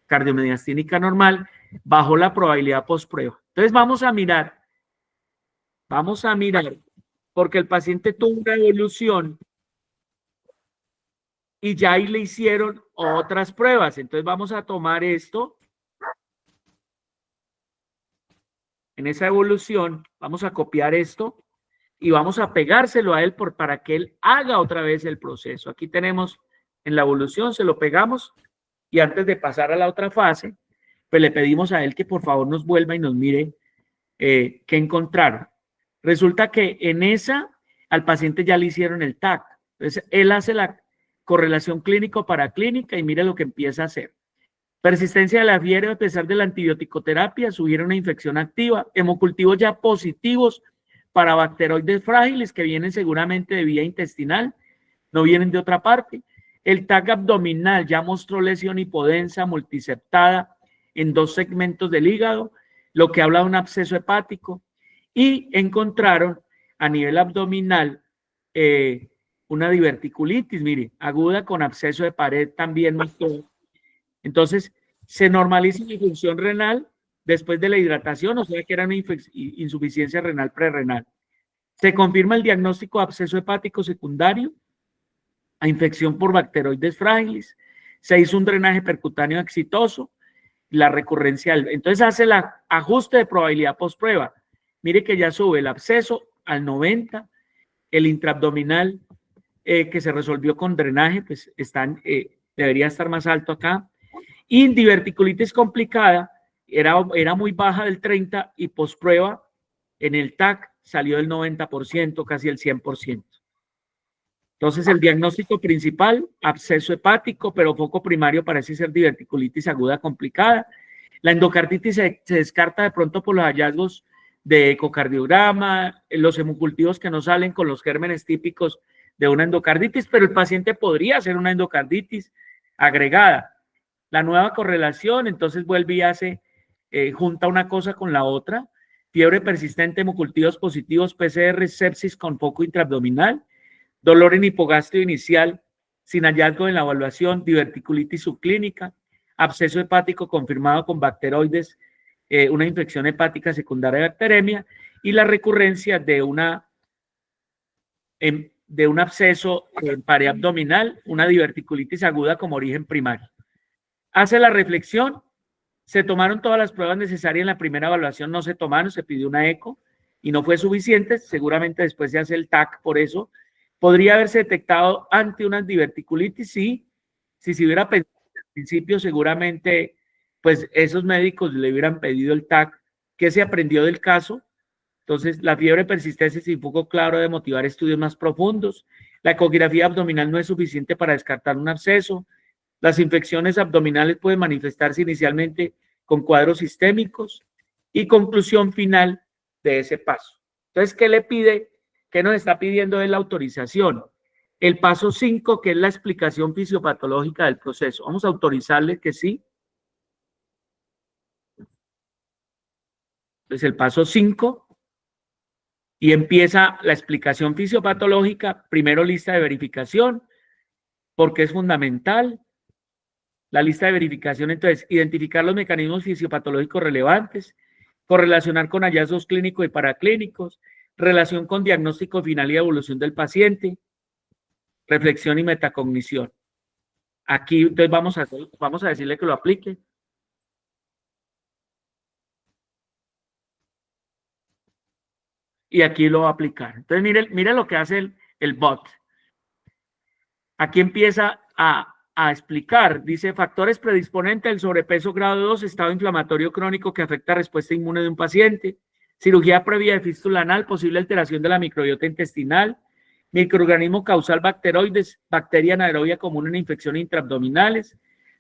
cardiomediastínica normal, bajo la probabilidad posprueba. Entonces vamos a mirar Vamos a mirar, porque el paciente tuvo una evolución y ya ahí le hicieron otras pruebas. Entonces vamos a tomar esto. En esa evolución, vamos a copiar esto y vamos a pegárselo a él para que él haga otra vez el proceso. Aquí tenemos en la evolución, se lo pegamos y antes de pasar a la otra fase, pues le pedimos a él que por favor nos vuelva y nos mire qué encontraron. Resulta que en esa al paciente ya le hicieron el TAC. Entonces él hace la correlación clínico-paraclínica y mire lo que empieza a hacer. Persistencia de la fiebre a pesar de la antibiótico-terapia, subieron una infección activa, hemocultivos ya positivos para bacteroides frágiles que vienen seguramente de vía intestinal, no vienen de otra parte. El TAC abdominal ya mostró lesión hipodensa multiseptada en 2 segmentos del hígado, lo que habla de un absceso hepático, y encontraron a nivel abdominal una diverticulitis, mire, aguda con absceso de pared también mostró. Entonces, se normaliza la función renal después de la hidratación, o sea que era una insuficiencia renal prerrenal. Se confirma el diagnóstico de absceso hepático secundario a infección por bacteroides frágiles. Se hizo un drenaje percutáneo exitoso, la recurrencia. Entonces hace el ajuste de probabilidad postprueba. Mire que ya sube el absceso al 90, el intraabdominal que se resolvió con drenaje, pues debería estar más alto acá. Y diverticulitis complicada era muy baja del 30 y postprueba en el TAC salió del 90%, casi el 100%. Entonces el diagnóstico principal, absceso hepático, pero foco primario parece ser diverticulitis aguda complicada. La endocarditis se descarta de pronto por los hallazgos de ecocardiograma, los hemocultivos que no salen con los gérmenes típicos de una endocarditis, pero el paciente podría hacer una endocarditis agregada. La nueva correlación, entonces vuelve y hace, junta una cosa con la otra, fiebre persistente, hemocultivos positivos, PCR, sepsis con foco intraabdominal, dolor en hipogastrio inicial, sin hallazgo en la evaluación, diverticulitis subclínica, absceso hepático confirmado con bacteroides, una infección hepática secundaria de bacteremia y la recurrencia de un absceso en pared abdominal, una diverticulitis aguda como origen primario. Hace la reflexión, se tomaron todas las pruebas necesarias en la primera evaluación, no se tomaron, se pidió una eco y no fue suficiente, seguramente después se hace el TAC por eso. ¿Podría haberse detectado ante una diverticulitis? Sí, si se hubiera pensado al principio, seguramente pues esos médicos le hubieran pedido el TAC. ¿Qué se aprendió del caso? Entonces, la fiebre persistente sin foco claro de motivar estudios más profundos. La ecografía abdominal no es suficiente para descartar un absceso. Las infecciones abdominales pueden manifestarse inicialmente con cuadros sistémicos. Y conclusión final de ese paso. Entonces, ¿qué le pide? ¿Qué nos está pidiendo de la autorización? El paso 5, que es la explicación fisiopatológica del proceso. Vamos a autorizarle que sí. Entonces, el paso 5 y empieza la explicación fisiopatológica. Primero, lista de verificación, porque es fundamental. La lista de verificación, entonces, identificar los mecanismos fisiopatológicos relevantes, correlacionar con hallazgos clínicos y paraclínicos, relación con diagnóstico final y evolución del paciente, reflexión y metacognición. Aquí, entonces, vamos a decirle que lo aplique. Y aquí lo va a aplicar. Entonces, mire lo que hace el bot. Aquí empieza a explicar, dice, factores predisponentes, el sobrepeso grado 2, estado inflamatorio crónico que afecta la respuesta inmune de un paciente, cirugía previa de fístula anal, posible alteración de la microbiota intestinal, microorganismo causal bacteroides, bacteria anaerobia común en infecciones intraabdominales,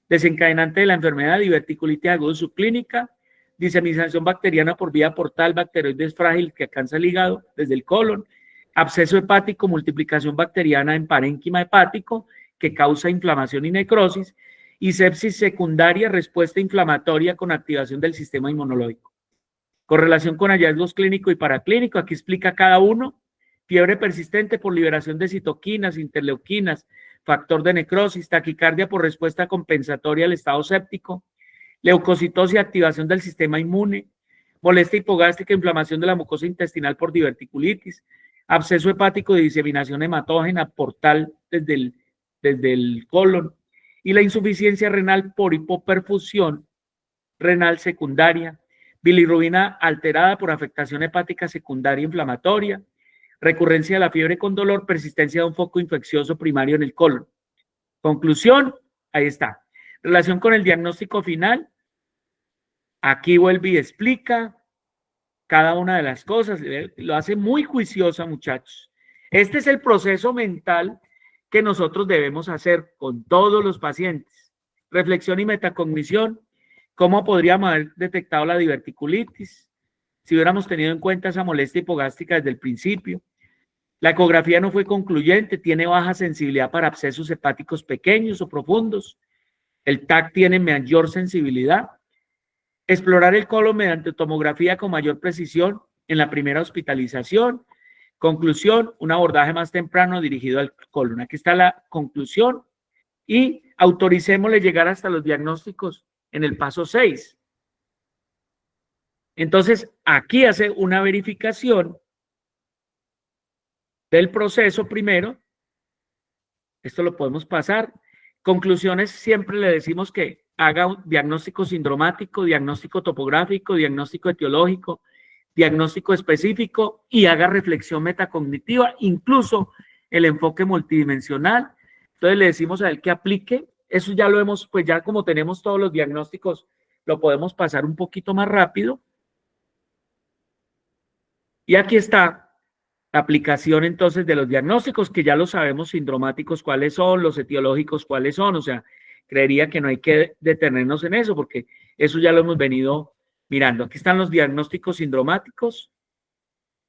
desencadenante de la enfermedad, diverticulitis aguda subclínica, diseminación bacteriana por vía portal, bacteroides frágil que alcanza el hígado desde el colon, absceso hepático, multiplicación bacteriana en parénquima hepático que causa inflamación y necrosis, y sepsis secundaria, respuesta inflamatoria con activación del sistema inmunológico. Correlación con hallazgos clínico y paraclínico, aquí explica cada uno. Fiebre persistente por liberación de citoquinas, interleuquinas, factor de necrosis, taquicardia por respuesta compensatoria al estado séptico, leucocitosis y activación del sistema inmune, molestia hipogástrica, inflamación de la mucosa intestinal por diverticulitis, absceso hepático de diseminación hematógena portal desde el colon, y la insuficiencia renal por hipoperfusión renal secundaria, bilirrubina alterada por afectación hepática secundaria inflamatoria, recurrencia de la fiebre con dolor, persistencia de un foco infeccioso primario en el colon. Conclusión, ahí está. Relación con el diagnóstico final, aquí vuelve y explica cada una de las cosas, lo hace muy juiciosa, muchachos. Este es el proceso mental que nosotros debemos hacer con todos los pacientes. Reflexión y metacognición, ¿cómo podríamos haber detectado la diverticulitis si hubiéramos tenido en cuenta esa molestia hipogástrica desde el principio? La ecografía no fue concluyente, tiene baja sensibilidad para abscesos hepáticos pequeños o profundos. El TAC tiene mayor sensibilidad. Explorar el colon mediante tomografía con mayor precisión en la primera hospitalización. Conclusión, un abordaje más temprano dirigido al colon. Aquí está la conclusión y autoricémosle llegar hasta los diagnósticos en el paso 6. Entonces, aquí hace una verificación del proceso primero. Esto lo podemos pasar. Conclusiones, siempre le decimos que haga un diagnóstico sindromático, diagnóstico topográfico, diagnóstico etiológico, diagnóstico específico y haga reflexión metacognitiva, incluso el enfoque multidimensional. Entonces le decimos a él que aplique. Eso ya lo hemos, pues ya como tenemos todos los diagnósticos, lo podemos pasar un poquito más rápido. Y aquí está la aplicación entonces de los diagnósticos, que ya lo sabemos, sindromáticos cuáles son, los etiológicos cuáles son, o sea, creería que no hay que detenernos en eso, porque eso ya lo hemos venido mirando. Aquí están los diagnósticos sindromáticos,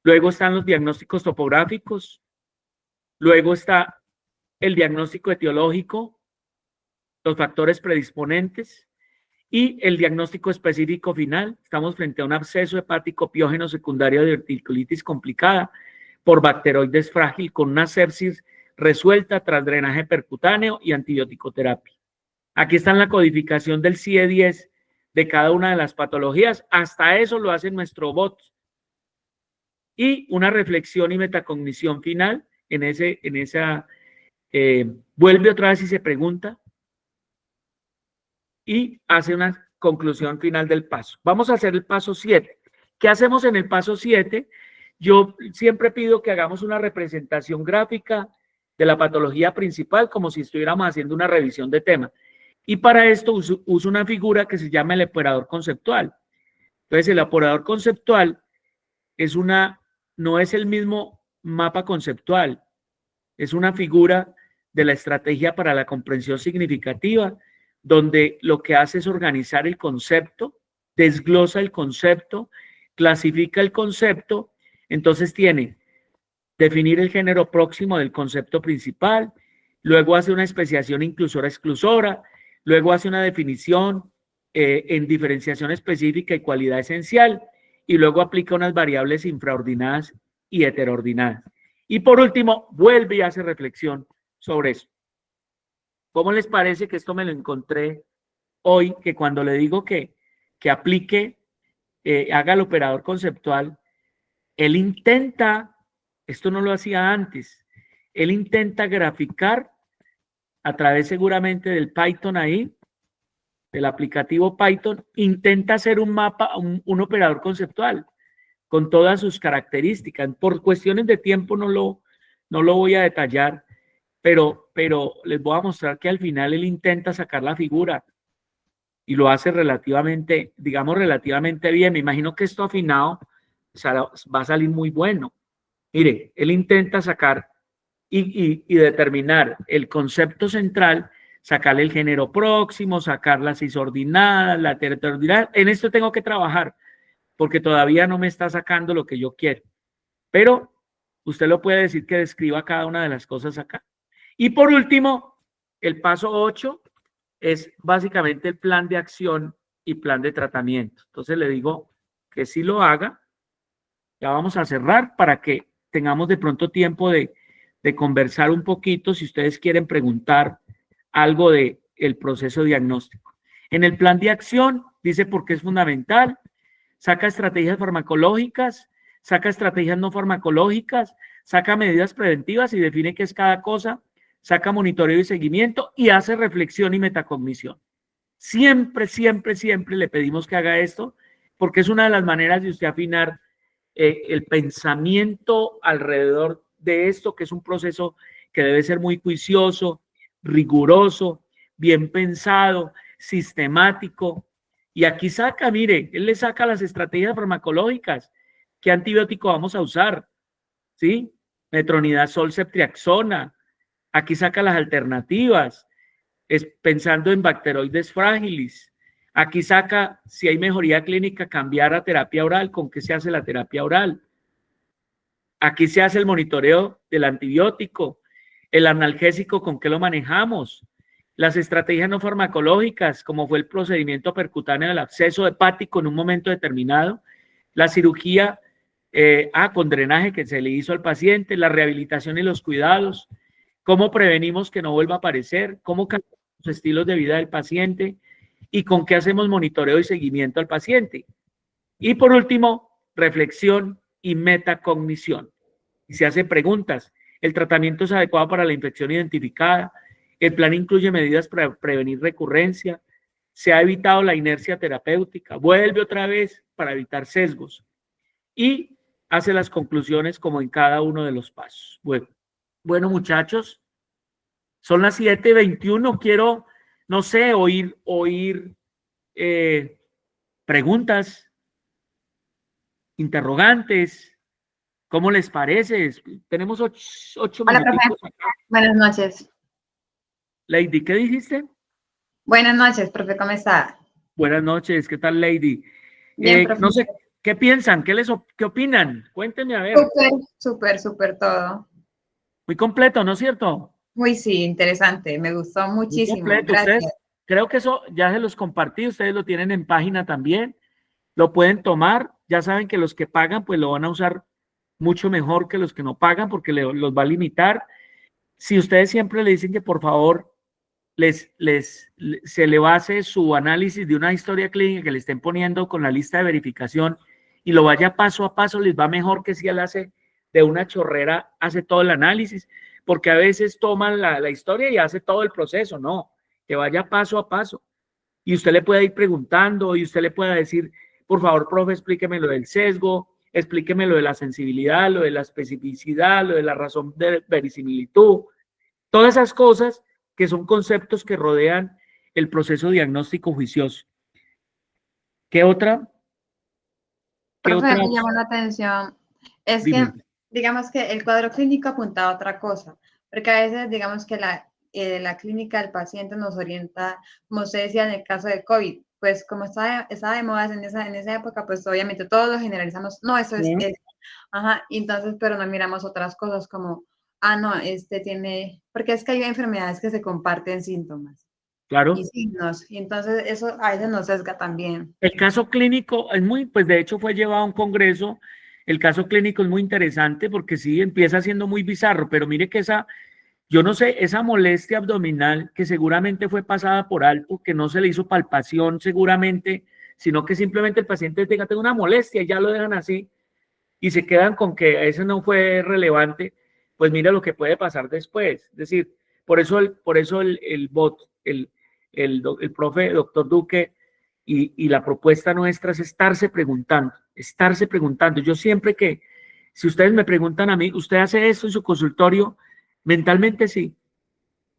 luego están los diagnósticos topográficos, luego está el diagnóstico etiológico, los factores predisponentes y el diagnóstico específico final. Estamos frente a un absceso hepático piógeno secundario de diverticulitis complicada por bacteroides frágil con una sepsis resuelta tras drenaje percutáneo y antibiótico-terapia. Aquí está la codificación del CIE-10 de cada una de las patologías. Hasta eso lo hace nuestro bot. Y una reflexión y metacognición final vuelve otra vez y se pregunta y hace una conclusión final del paso. Vamos a hacer el paso 7. ¿Qué hacemos en el paso 7? Yo siempre pido que hagamos una representación gráfica de la patología principal como si estuviéramos haciendo una revisión de tema. Y para esto uso una figura que se llama el operador conceptual. Entonces, el operador conceptual no es el mismo mapa conceptual, es una figura de la estrategia para la comprensión significativa, donde lo que hace es organizar el concepto, desglosa el concepto, clasifica el concepto. Entonces tiene definir el género próximo del concepto principal, luego hace una especiación inclusora-exclusora, luego hace una definición en diferenciación específica y cualidad esencial, y luego aplica unas variables infraordinadas y heteroordinadas. Y por último, vuelve y hace reflexión sobre eso. ¿Cómo les parece que esto me lo encontré hoy? Que cuando le digo que aplique, haga el operador conceptual, él intenta, esto no lo hacía antes, él intenta graficar a través seguramente del Python ahí, del aplicativo Python, intenta hacer un mapa, un operador conceptual con todas sus características. Por cuestiones de tiempo no lo voy a detallar, pero les voy a mostrar que al final él intenta sacar la figura y lo hace relativamente, digamos, relativamente bien. Me imagino que esto afinado va a salir muy bueno. Mire, él intenta sacar y determinar el concepto central, sacarle el género próximo, sacar las cisordinadas, la heteroordinada. En esto tengo que trabajar porque todavía no me está sacando lo que yo quiero. Pero usted lo puede decir que describa cada una de las cosas acá. Y por último, el paso 8 es básicamente el plan de acción y plan de tratamiento. Entonces le digo que sí lo haga. Ya vamos a cerrar para que tengamos de pronto tiempo de conversar un poquito si ustedes quieren preguntar algo del proceso diagnóstico. En el plan de acción dice por qué es fundamental, saca estrategias farmacológicas, saca estrategias no farmacológicas, saca medidas preventivas y define qué es cada cosa, saca monitoreo y seguimiento y hace reflexión y metacognición. Siempre, siempre, siempre le pedimos que haga esto porque es una de las maneras de usted afinar el pensamiento alrededor de esto, que es un proceso que debe ser muy juicioso, riguroso, bien pensado, sistemático. Y aquí saca, mire, él le saca las estrategias farmacológicas. ¿Qué antibiótico vamos a usar? ¿Sí? Metronidazol, ceftriaxona. Aquí saca las alternativas, es pensando en bacteroides frágiles. Aquí saca, si hay mejoría clínica, cambiar a terapia oral. ¿Con qué se hace la terapia oral? Aquí se hace el monitoreo del antibiótico, el analgésico, ¿con qué lo manejamos? Las estrategias no farmacológicas, como fue el procedimiento percutáneo del absceso hepático en un momento determinado, la cirugía con drenaje que se le hizo al paciente, la rehabilitación y los cuidados, cómo prevenimos que no vuelva a aparecer, cómo cambiamos los estilos de vida del paciente y con qué hacemos monitoreo y seguimiento al paciente. Y por último, reflexión y metacognición. Y se hace preguntas. ¿El tratamiento es adecuado para la infección identificada? ¿El plan incluye medidas para prevenir recurrencia? ¿Se ha evitado la inercia terapéutica? Vuelve otra vez para evitar sesgos. Y hace las conclusiones como en cada uno de los pasos. Bueno muchachos, son las 7:21. Quiero, no sé, oír preguntas, interrogantes. ¿Cómo les parece? Tenemos 8 Hola, minutitos profe. acá. Buenas noches. Lady, ¿qué dijiste? Buenas noches, profe, ¿cómo está? Buenas noches, ¿qué tal, Lady? Bien, profe. No sé, ¿qué piensan? ¿Qué opinan? Cuéntenme, a ver. Súper todo. Muy completo, ¿no es cierto? Muy sí, interesante, me gustó Muy muchísimo, completo. Ustedes, gracias. creo que eso ya se los compartí, ustedes lo tienen en página también, lo pueden tomar, ya saben que los que pagan pues lo van a usar mucho mejor que los que no pagan porque los va a limitar. Si ustedes siempre le dicen que por favor se le base su análisis de una historia clínica que le estén poniendo con la lista de verificación y lo vaya paso a paso, les va mejor que si él hace de una chorrera, hace todo el análisis, porque a veces toman la historia y hace todo el proceso, no, que vaya paso a paso. Y usted le puede ir preguntando y usted le puede decir, por favor, profe, explíqueme lo del sesgo, explíqueme lo de la sensibilidad, lo de la especificidad, lo de la razón de verisimilitud, todas esas cosas que son conceptos que rodean el proceso diagnóstico juicioso. ¿Qué otra? Profe, me llamó la atención, es que, Dime. digamos que el cuadro clínico apuntaba a otra cosa, porque a veces, digamos que la clínica del paciente nos orienta, como usted decía en el caso de COVID, pues como estaba de moda en esa época, pues obviamente todos lo generalizamos, no, eso es, ajá, entonces, pero no miramos otras cosas como, no, tiene, porque es que hay enfermedades que se comparten síntomas. Claro. Y signos, y entonces eso a veces nos sesga también. El caso clínico es muy, pues de hecho fue llevado a un congreso. El caso clínico es muy interesante porque sí empieza siendo muy bizarro, pero mire que yo no sé, esa molestia abdominal que seguramente fue pasada por alto, que no se le hizo palpación seguramente, sino que simplemente el paciente tenga una molestia y ya lo dejan así y se quedan con que eso no fue relevante, pues mira lo que puede pasar después. Es decir, por eso el bot, el profe doctor Duque y la propuesta nuestra es estarse preguntando. Yo siempre si ustedes me preguntan a mí, ¿usted hace esto en su consultorio? Mentalmente sí,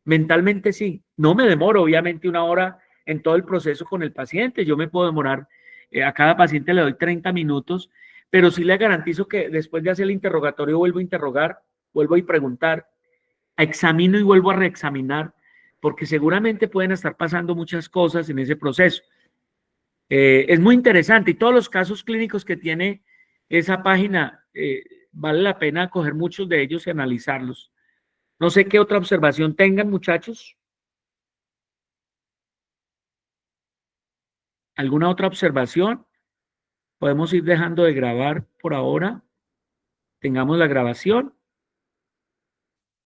mentalmente sí. No me demoro, obviamente, 1 hora en todo el proceso con el paciente. Yo me puedo demorar, a cada paciente le doy 30 minutos, pero sí le garantizo que después de hacer el interrogatorio vuelvo a interrogar, vuelvo a preguntar, examino y vuelvo a reexaminar, porque seguramente pueden estar pasando muchas cosas en ese proceso. Es muy interesante y todos los casos clínicos que tiene esa página, vale la pena coger muchos de ellos y analizarlos. No sé qué otra observación tengan, muchachos. ¿Alguna otra observación? Podemos ir dejando de grabar por ahora. Tengamos la grabación.